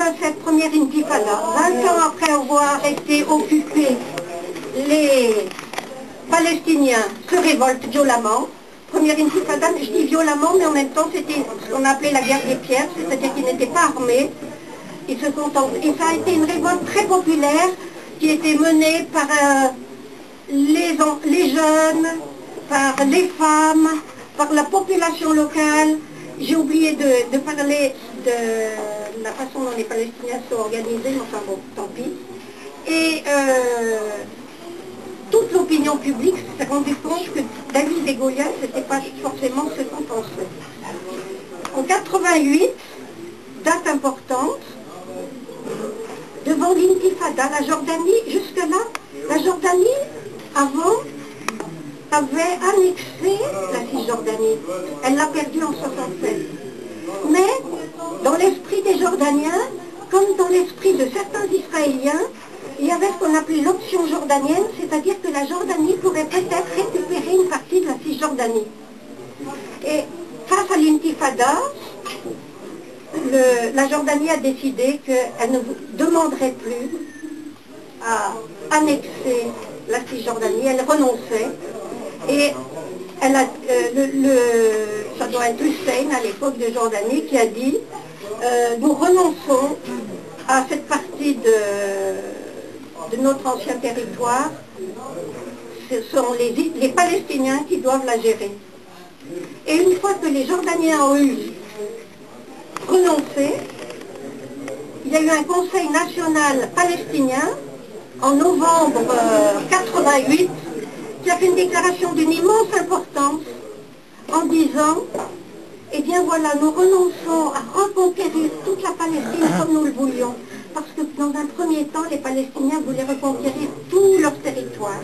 87, première intifada, 20 ans après avoir été occupés, les Palestiniens se révoltent violemment. Première intifada, je dis violemment, mais en même temps c'était ce qu'on appelait la guerre des pierres, c'est-à-dire qu'ils n'étaient pas armés. Et ça a été une révolte très populaire qui était menée par les jeunes, par les femmes, par la population locale. J'ai oublié de parler de la façon dont les Palestiniens sont organisés, mais enfin bon, tant pis. Et toute l'opinion publique s'est rendue compte que David et Goliath, ce n'était pas forcément ce qu'on pensait. En 88, date importante, devant l'intifada, la Jordanie, jusque-là, la Jordanie, avant, avait annexé la Cisjordanie. Elle l'a perdue en 67. Mais, dans l'esprit des Jordaniens, comme dans l'esprit de certains Israéliens, il y avait ce qu'on appelait l'option jordanienne, c'est-à-dire que la Jordanie pourrait peut-être récupérer une partie de la Cisjordanie. Et face à l'intifada, la Jordanie a décidé qu'elle ne demanderait plus à annexer la Cisjordanie, elle renonçait. Et elle a, ça doit être Hussein à l'époque de Jordanie qui a dit nous renonçons à cette partie de notre ancien territoire, ce sont les Palestiniens qui doivent la gérer. Et une fois que les Jordaniens ont eu renoncé, il y a eu un conseil national palestinien en novembre 88 qui a fait une déclaration d'une immense importance en disant eh bien voilà, nous renonçons à reconquérir toute la Palestine comme nous le voulions, parce que dans un premier temps, les Palestiniens voulaient reconquérir tout leur territoire.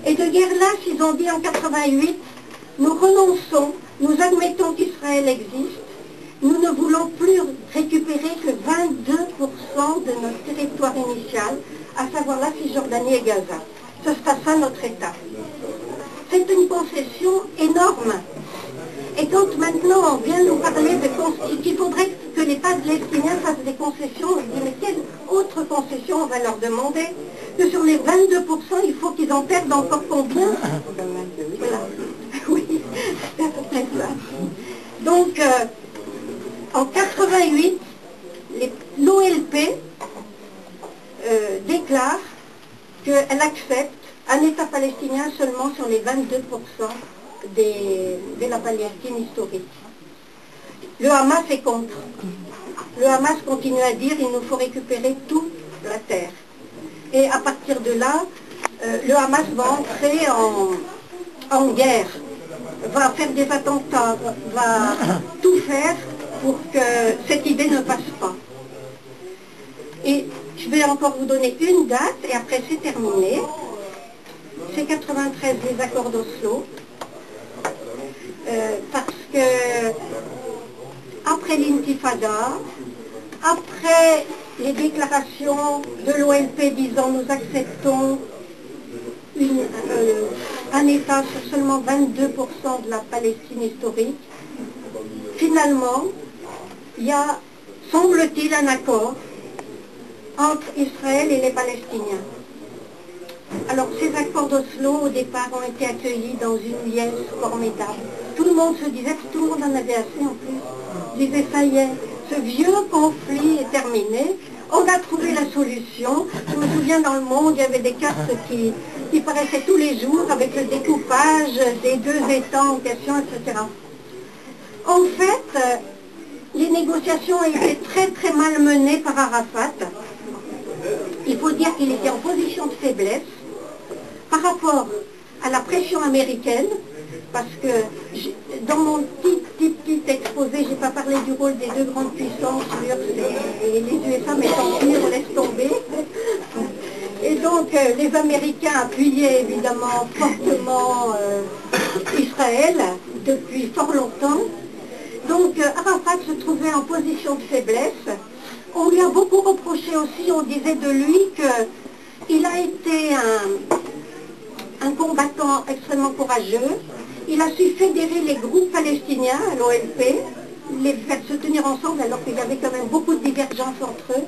Et de guerre là, ils ont dit en 88, nous renonçons, nous admettons qu'Israël existe, nous ne voulons plus récupérer que 22% de notre territoire initial, à savoir la Cisjordanie et Gaza. Ce sera ça notre État. C'est une concession énorme. Et quand maintenant on vient nous parler qu'il faudrait que les Palestiniens fassent des concessions, je dis mais quelle autre concession on va leur demander? Que sur les 22%, il faut qu'ils en perdent encore combien? Voilà. Oui, c'est à peu près ça. Donc, en 88, l'OLP déclare qu'elle accepte un État palestinien seulement sur les 22% de la Palestine historique. Le Hamas est contre. Le Hamas continue à dire qu'il nous faut récupérer toute la terre. Et à partir de là, le Hamas va entrer en guerre, va faire des attentats, va tout faire pour que cette idée ne passe pas. Et je vais encore vous donner une date, et après c'est terminé. C'est 93, les accords d'Oslo. Parce que après l'intifada, après les déclarations de l'OLP disant nous acceptons un État sur seulement 22% de la Palestine historique, finalement, il y a, semble-t-il, un accord entre Israël et les Palestiniens. Alors ces accords d'Oslo au départ ont été accueillis dans une liesse formidable. Tout le monde se disait, tout le monde en avait assez en plus, disait ça y est, ce vieux conflit est terminé, on a trouvé la solution. Je me souviens dans le monde, il y avait des cartes qui paraissaient tous les jours avec le découpage des deux États en question, etc. En fait, les négociations ont été très très mal menées par Arafat. Il faut dire qu'il était en position de faiblesse par rapport à la pression américaine, parce que dans mon petit exposé, je n'ai pas parlé du rôle des deux grandes puissances, l'URSS et les USA, mais tant pis, on laisse tomber. Et donc les Américains appuyaient évidemment fortement Israël depuis fort longtemps. Donc Arafat se trouvait en position de faiblesse. On lui a beaucoup reproché aussi, on disait de lui qu'il a été un combattant extrêmement courageux. Il a su fédérer les groupes palestiniens à l'OLP, les faire se tenir ensemble alors qu'il y avait quand même beaucoup de divergences entre eux,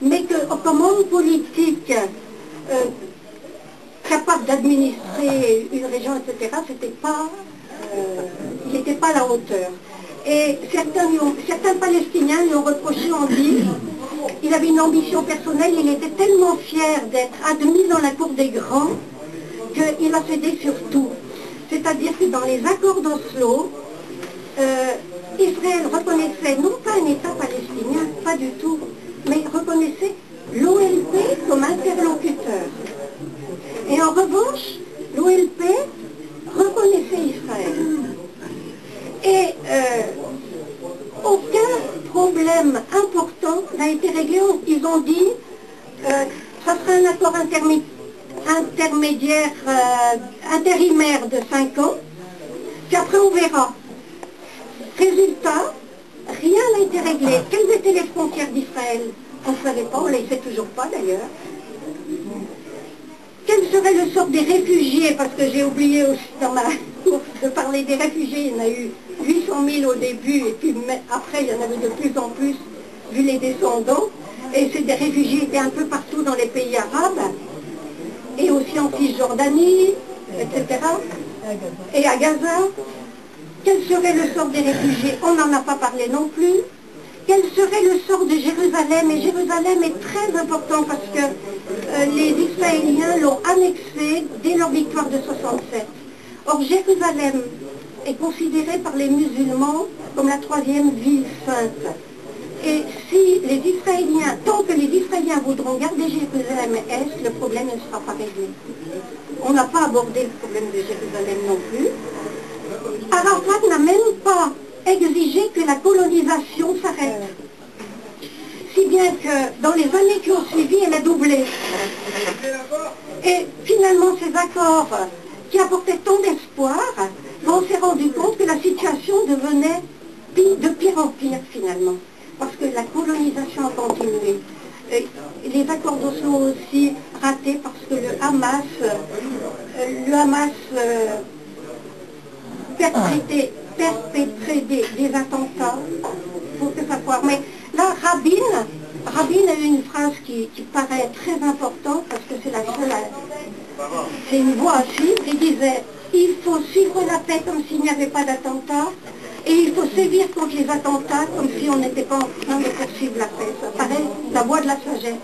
mais comme homme politique capable d'administrer une région, etc., il n'était pas à la hauteur. Et certains Palestiniens lui ont reproché, on dit, il avait une ambition personnelle, il était tellement fier d'être admis dans la cour des grands qu'il a cédé sur tout. C'est-à-dire que dans les accords d'Oslo, Israël reconnaissait non pas un État palestinien, pas du tout, mais reconnaissait l'OLP comme interlocuteur. Et en revanche, l'OLP reconnaissait Israël. Et aucun problème important n'a été réglé. Ils ont dit ça sera un accord intérimaire de 5 ans, puis après on verra. Résultat, rien n'a été réglé. Quelles étaient les frontières d'Israël? On ne savait pas, on ne les sait toujours pas d'ailleurs. Quel serait le sort des réfugiés? Parce que j'ai oublié aussi dans ma course de parler des réfugiés. Il y en a eu 800 000 au début, et puis après il y en avait de plus en plus, vu les descendants. Et c'est des réfugiés étaient un peu partout dans les pays arabes, et aussi en Cisjordanie, etc. Et à Gaza. Quel serait le sort des réfugiés? On n'en a pas parlé non plus. Quel serait le sort de Jérusalem? Et Jérusalem est très important parce que les Israéliens l'ont annexé dès leur victoire de 67. Or, Jérusalem est considérée par les musulmans comme la 3e ville sainte. Et si les Israéliens, tant que les Israéliens voudront garder Jérusalem-Est, le problème ne sera pas réglé. On n'a pas abordé le problème de Jérusalem non plus. Arafat n'a même pas exigé que la colonisation s'arrête. Si bien que dans les années qui ont suivi, elle a doublé. Et finalement, ces accords qui apportaient tant d'espoir, on s'est rendu compte que la situation devenait de pire en pire finalement. Parce que la colonisation a continué. Les accords d'Oslo aussi ratés parce que le Hamas perpétrait des attentats pour que ça soit. Mais là, Rabin a eu une phrase qui paraît très importante parce que c'est la seule, c'est une voix à suivre. Il disait, il faut suivre la paix comme s'il n'y avait pas d'attentat et il faut sévir contre les attentats comme si on n'était pas en train de poursuivre la paix. Ça paraît la voix de la sagesse.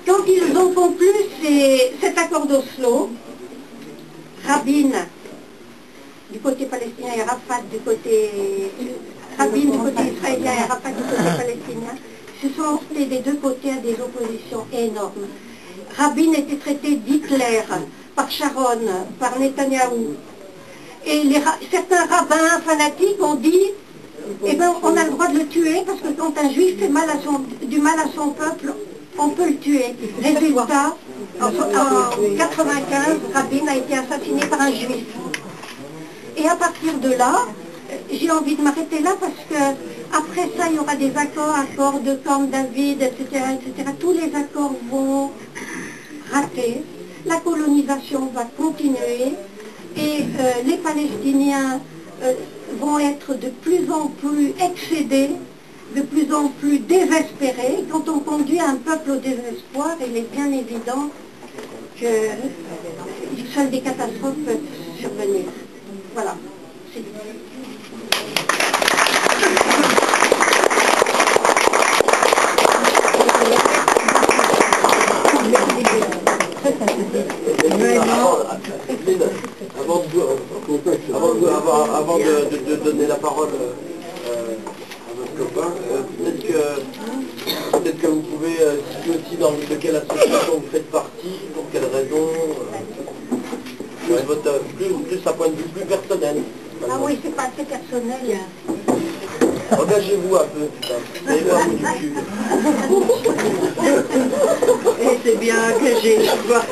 Quand ils ont conclu cet accord d'Oslo, Rabin du côté palestinien et Arafat du côté Rabin du côté israélien et Arafat du côté palestinien, se sont heurtés des deux côtés à des oppositions énormes. Rabin était traité d'Hitler par Sharon, par Netanyahou. Et certains rabbins fanatiques ont dit, eh ben, on a le droit de le tuer parce que quand un juif fait du mal à son peuple, on peut le tuer. Résultat, en 1995, Rabin a été assassiné par un juif. Et à partir de là, j'ai envie de m'arrêter là parce que après ça, il y aura des accords de Camp David, etc., etc. Tous les accords vont rater. La colonisation va continuer et les Palestiniens vont être de plus en plus excédés, de plus en plus désespérés. Quand on conduit un peuple au désespoir, il est bien évident que seules des catastrophes peuvent survenir. Voilà. Avant de donner la parole à votre copain, peut-être que vous pouvez citer aussi dans de quelle association vous faites partie, pour quelles raisons, plus à point de vue plus personnel. Ah oui, c'est pas très personnel. Engagez-vous un peu, putain. Mettez-vous un bout du cul. Et c'est bien engagé, je vois.